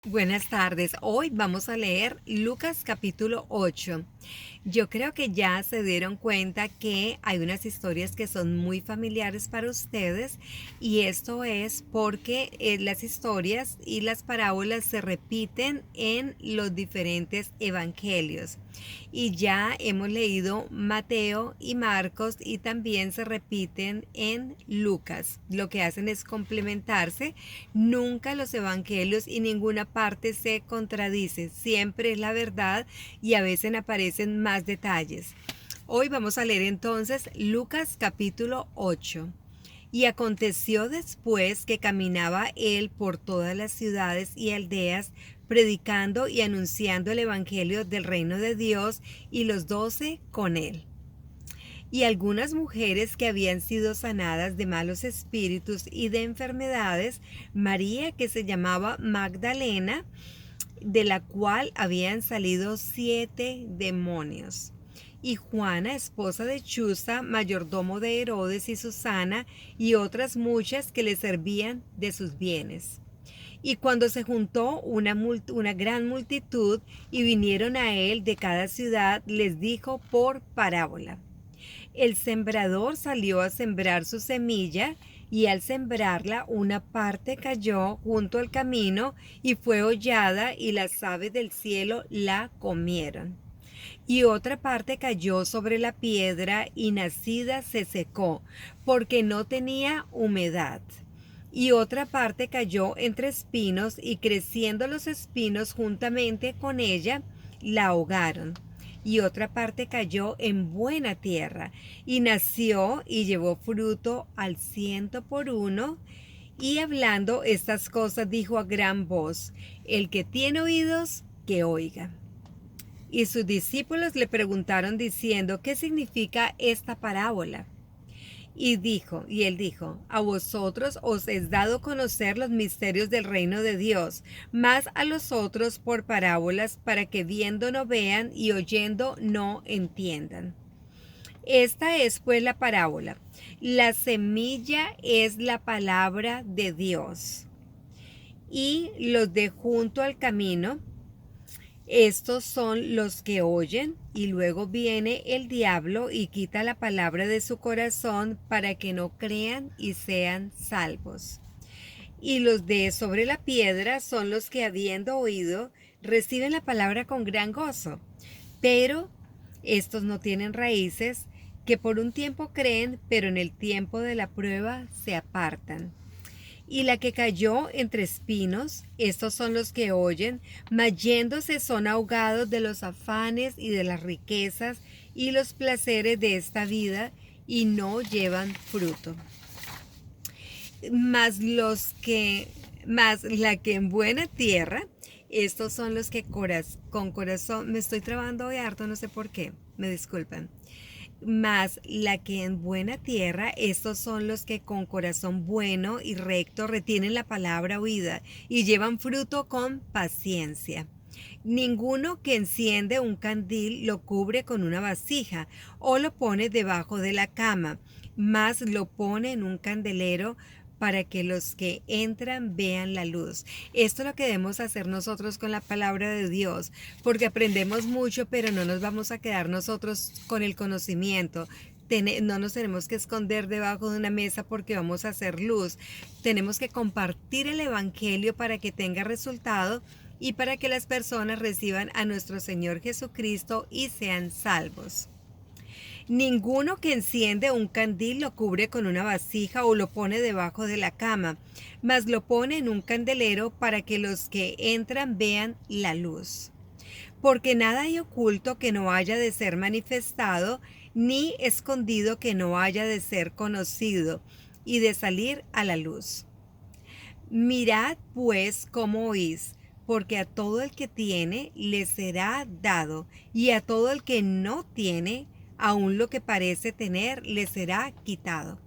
Buenas tardes. Hoy vamos a leer Lucas capítulo 8. Yo creo que ya se dieron cuenta que hay unas historias que son muy familiares para ustedes y esto es porque las historias y las parábolas se repiten en los diferentes evangelios. Y ya hemos leído Mateo y Marcos y también se repiten en Lucas. Lo que hacen es complementarse. Nunca los evangelios y ninguna parte se contradice. Siempre es la verdad y a veces aparecen más detalles. Hoy vamos a leer entonces Lucas capítulo 8. Y aconteció después que caminaba él por todas las ciudades y aldeas, predicando y anunciando el evangelio del reino de Dios, y los 12 con él. Y algunas mujeres que habían sido sanadas de malos espíritus y de enfermedades, María, que se llamaba Magdalena, de la cual habían salido 7 demonios, y Juana, esposa de Chuza, mayordomo de Herodes, y Susana, y otras muchas que le servían de sus bienes. Y cuando se juntó una gran multitud y vinieron a él de cada ciudad, les dijo por parábola: el sembrador salió a sembrar su semilla, y al sembrarla una parte cayó junto al camino y fue hollada, y las aves del cielo la comieron. Y otra parte cayó sobre la piedra, y nacida se secó, porque no tenía humedad. Y otra parte cayó entre espinos, y creciendo los espinos juntamente con ella, la ahogaron. Y otra parte cayó en buena tierra, y nació y llevó fruto al 100 por 1. Y hablando estas cosas dijo a gran voz: el que tiene oídos, que oiga. Y sus discípulos le preguntaron diciendo: ¿qué significa esta parábola? Y él dijo: a vosotros os es dado conocer los misterios del reino de Dios, mas a los otros por parábolas, para que viendo no vean y oyendo no entiendan. Esta es pues la parábola. La semilla es la palabra de Dios. Y los de junto al camino, estos son los que oyen, y luego viene el diablo y quita la palabra de su corazón, para que no crean y sean salvos. Y los de sobre la piedra son los que, habiendo oído, reciben la palabra con gran gozo. Pero estos no tienen raíces, que por un tiempo creen, pero en el tiempo de la prueba se apartan. Y la que cayó entre espinos, estos son los que oyen, mas yéndose son ahogados de los afanes y de las riquezas y los placeres de esta vida, y no llevan fruto. Mas la que en buena tierra, estos son los que con corazón, me estoy trabando hoy harto, no sé por qué, me disculpan. Mas la que en buena tierra, estos son los que con corazón bueno y recto retienen la palabra oída y llevan fruto con paciencia. Ninguno que enciende un candil lo cubre con una vasija o lo pone debajo de la cama, mas lo pone en un candelero, para que los que entran vean la luz. Esto es lo que debemos hacer nosotros con la palabra de Dios, porque aprendemos mucho, pero no nos vamos a quedar nosotros con el conocimiento. No nos tenemos que esconder debajo de una mesa porque vamos a hacer luz. Tenemos que compartir el evangelio para que tenga resultado y para que las personas reciban a nuestro Señor Jesucristo y sean salvos. Ninguno que enciende un candil lo cubre con una vasija o lo pone debajo de la cama, mas lo pone en un candelero, para que los que entran vean la luz. Porque nada hay oculto que no haya de ser manifestado, ni escondido que no haya de ser conocido y de salir a la luz. Mirad pues cómo oís, porque a todo el que tiene le será dado, y a todo el que no tiene, aun lo que parece tener le será quitado.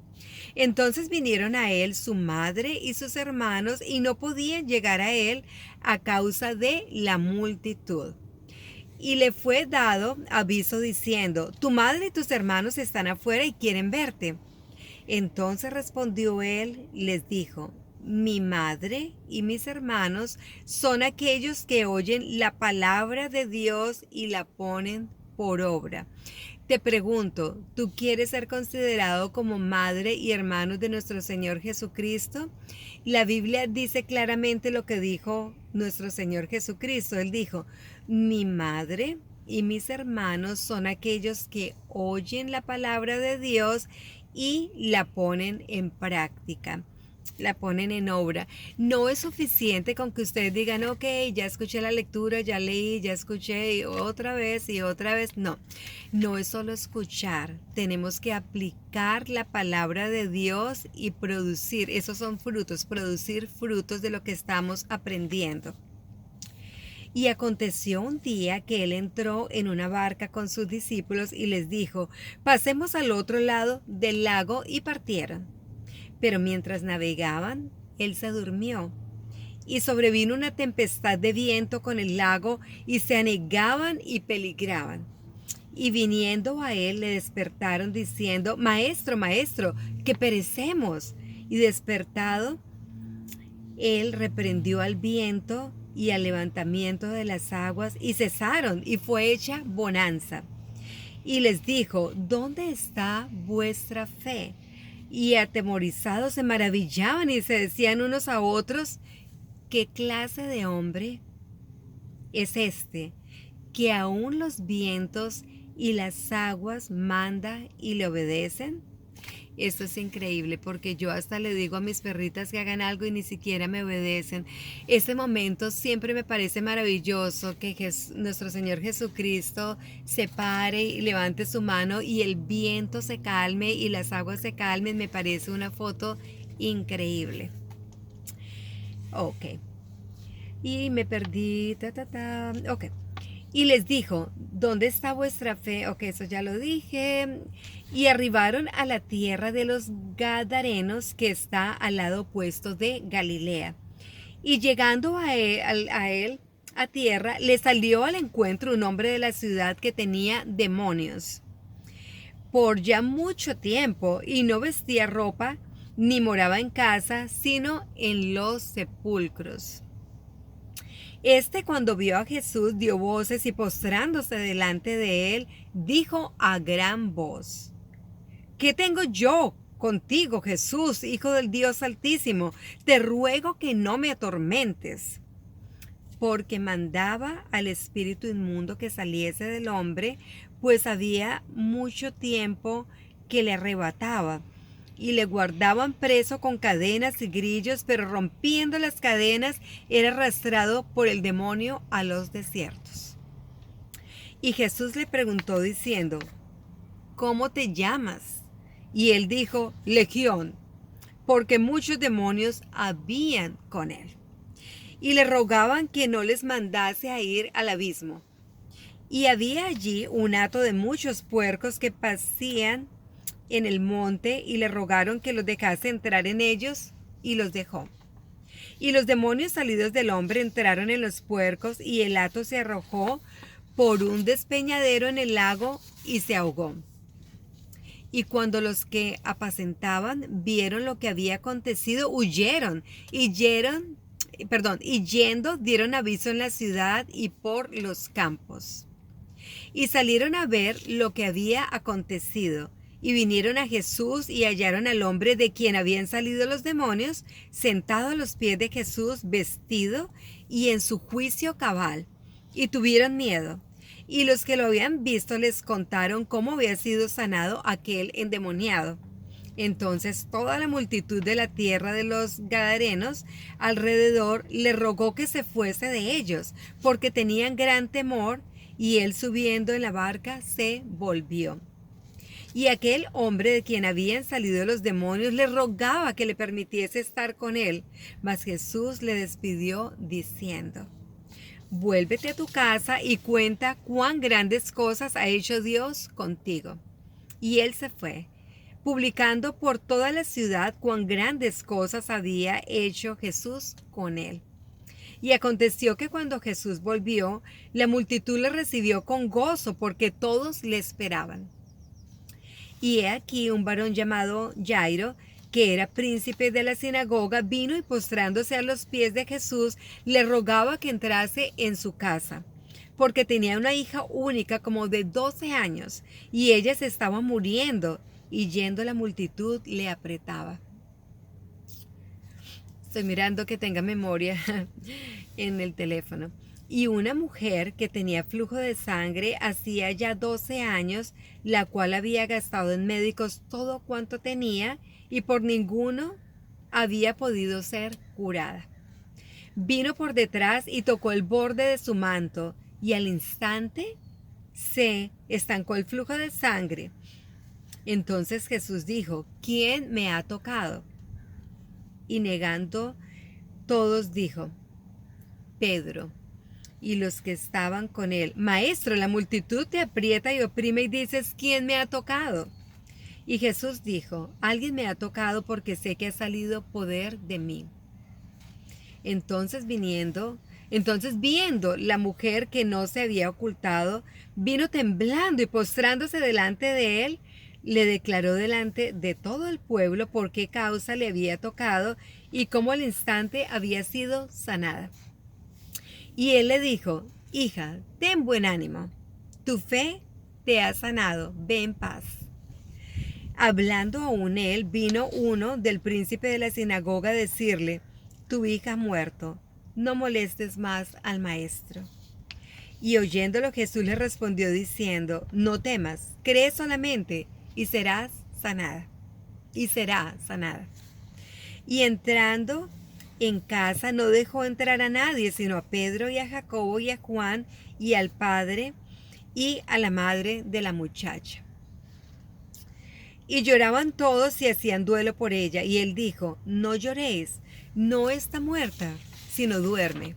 Entonces vinieron a él su madre y sus hermanos, y no podían llegar a él a causa de la multitud. Y le fue dado aviso diciendo: tu madre y tus hermanos están afuera y quieren verte. Entonces respondió él y les dijo: mi madre y mis hermanos son aquellos que oyen la palabra de Dios y la ponen por obra. Te pregunto, ¿tú quieres ser considerado como madre y hermano de nuestro Señor Jesucristo? La Biblia dice claramente lo que dijo nuestro Señor Jesucristo. Él dijo, mi madre y mis hermanos son aquellos que oyen la palabra de Dios y la ponen en práctica, la ponen en obra. No es suficiente con que ustedes digan, ok, ya escuché la lectura, ya leí, ya escuché y otra vez y otra vez. No, no es solo escuchar. Tenemos que aplicar la palabra de Dios y producir. Esos son frutos, producir frutos de lo que estamos aprendiendo. Y aconteció un día que él entró en una barca con sus discípulos y les dijo, pasemos al otro lado del lago, y partieron. Pero mientras navegaban, él se durmió. Y sobrevino una tempestad de viento con el lago, y se anegaban y peligraban. Y viniendo a él le despertaron diciendo, Maestro, Maestro, que perecemos. Y despertado, él reprendió al viento y al levantamiento de las aguas, y cesaron, y fue hecha bonanza. Y les dijo, ¿dónde está vuestra fe? Y atemorizados se maravillaban y se decían unos a otros, ¿qué clase de hombre es este, que aún los vientos y las aguas manda y le obedecen? Esto es increíble porque yo hasta le digo a mis perritas que hagan algo y ni siquiera me obedecen. Este momento siempre me parece maravilloso, que nuestro Señor Jesucristo se pare y levante su mano y el viento se calme y las aguas se calmen. Me parece una foto increíble. Ok. Y me perdí. Ok. Y les dijo, ¿dónde está vuestra fe? Ok, eso ya lo dije. Y arribaron a la tierra de los Gadarenos, que está al lado opuesto de Galilea. Y llegando a él a tierra, le salió al encuentro un hombre de la ciudad que tenía demonios por ya mucho tiempo, y no vestía ropa, ni moraba en casa, sino en los sepulcros. Cuando vio a Jesús, dio voces y postrándose delante de él, dijo a gran voz, ¿qué tengo yo contigo, Jesús, Hijo del Dios Altísimo? Te ruego que no me atormentes. Porque mandaba al espíritu inmundo que saliese del hombre, pues había mucho tiempo que le arrebataba. Y le guardaban preso con cadenas y grillos, pero rompiendo las cadenas era arrastrado por el demonio a los desiertos. Y Jesús le preguntó diciendo, ¿cómo te llamas? Y él dijo, Legión, porque muchos demonios habían con él. Y le rogaban que no les mandase a ir al abismo. Y había allí un hato de muchos puercos que pasían en el monte, y le rogaron que los dejase entrar en ellos, y los dejó. Y los demonios salidos del hombre entraron en los puercos, y el hato se arrojó por un despeñadero en el lago y se ahogó. Y cuando los que apacentaban vieron lo que había acontecido, huyeron y yendo dieron aviso en la ciudad y por los campos. Y salieron a ver lo que había acontecido. Y vinieron a Jesús y hallaron al hombre de quien habían salido los demonios, sentado a los pies de Jesús, vestido y en su juicio cabal. Y tuvieron miedo. Y los que lo habían visto les contaron cómo había sido sanado aquel endemoniado. Entonces toda la multitud de la tierra de los Gadarenos alrededor le rogó que se fuese de ellos, porque tenían gran temor, y él subiendo en la barca se volvió. Y aquel hombre de quien habían salido los demonios le rogaba que le permitiese estar con él, mas Jesús le despidió diciendo, vuélvete a tu casa y cuenta cuán grandes cosas ha hecho Dios contigo. Y él se fue, publicando por toda la ciudad cuán grandes cosas había hecho Jesús con él. Y aconteció que cuando Jesús volvió, la multitud le recibió con gozo, porque todos le esperaban. Y he aquí un varón llamado Jairo, que era príncipe de la sinagoga, vino y postrándose a los pies de Jesús, le rogaba que entrase en su casa, porque tenía una hija única como de 12 años, y ella se estaba muriendo, y yendo la multitud le apretaba. Estoy mirando que tenga memoria en el teléfono. Y una mujer que tenía flujo de sangre hacía ya 12 años, la cual había gastado en médicos todo cuanto tenía y por ninguno había podido ser curada. Vino por detrás y tocó el borde de su manto, y al instante se estancó el flujo de sangre. Entonces Jesús dijo: ¿Quién me ha tocado? Y negando todos dijo: Pedro. Y los que estaban con él: Maestro, la multitud te aprieta y oprime y dices: ¿Quién me ha tocado? Y Jesús dijo: Alguien me ha tocado, porque sé que ha salido poder de mí. Entonces viendo la mujer que no se había ocultado, vino temblando y postrándose delante de él, le declaró delante de todo el pueblo por qué causa le había tocado y cómo al instante había sido sanada. Y él le dijo: Hija, ten buen ánimo, tu fe te ha sanado, ve en paz. Hablando aún él, vino uno del príncipe de la sinagoga a decirle: Tu hija ha muerto, no molestes más al maestro. Y oyéndolo, Jesús le respondió diciendo: No temas, cree solamente, y será sanada. Y entrando en casa, no dejó entrar a nadie, sino a Pedro y a Jacobo y a Juan y al padre y a la madre de la muchacha. Y lloraban todos y hacían duelo por ella. Y él dijo: No lloréis, no está muerta, sino duerme.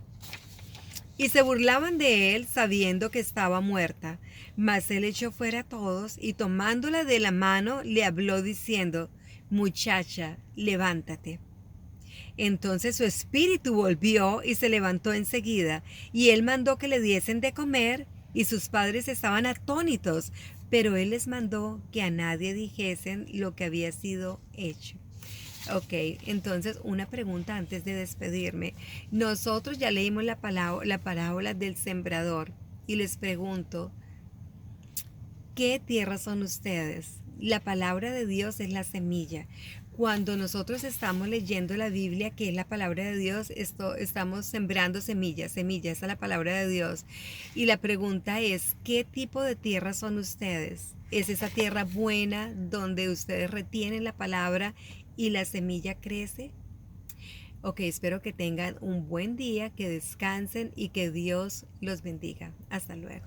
Y se burlaban de él, sabiendo que estaba muerta. Mas él echó fuera a todos, y tomándola de la mano, le habló diciendo: Muchacha, levántate. Entonces su espíritu volvió y se levantó enseguida, y él mandó que le diesen de comer, y sus padres estaban atónitos, pero él les mandó que a nadie dijesen lo que había sido hecho. Ok, entonces una pregunta antes de despedirme. Nosotros ya leímos la parábola del sembrador, y les pregunto: ¿qué tierra son ustedes? La palabra de Dios es la semilla. Cuando nosotros estamos leyendo la Biblia, que es la palabra de Dios, estamos sembrando semillas, esa es la palabra de Dios. Y la pregunta es: ¿qué tipo de tierra son ustedes? ¿Es esa tierra buena donde ustedes retienen la palabra y la semilla crece? Ok, espero que tengan un buen día, que descansen y que Dios los bendiga. Hasta luego.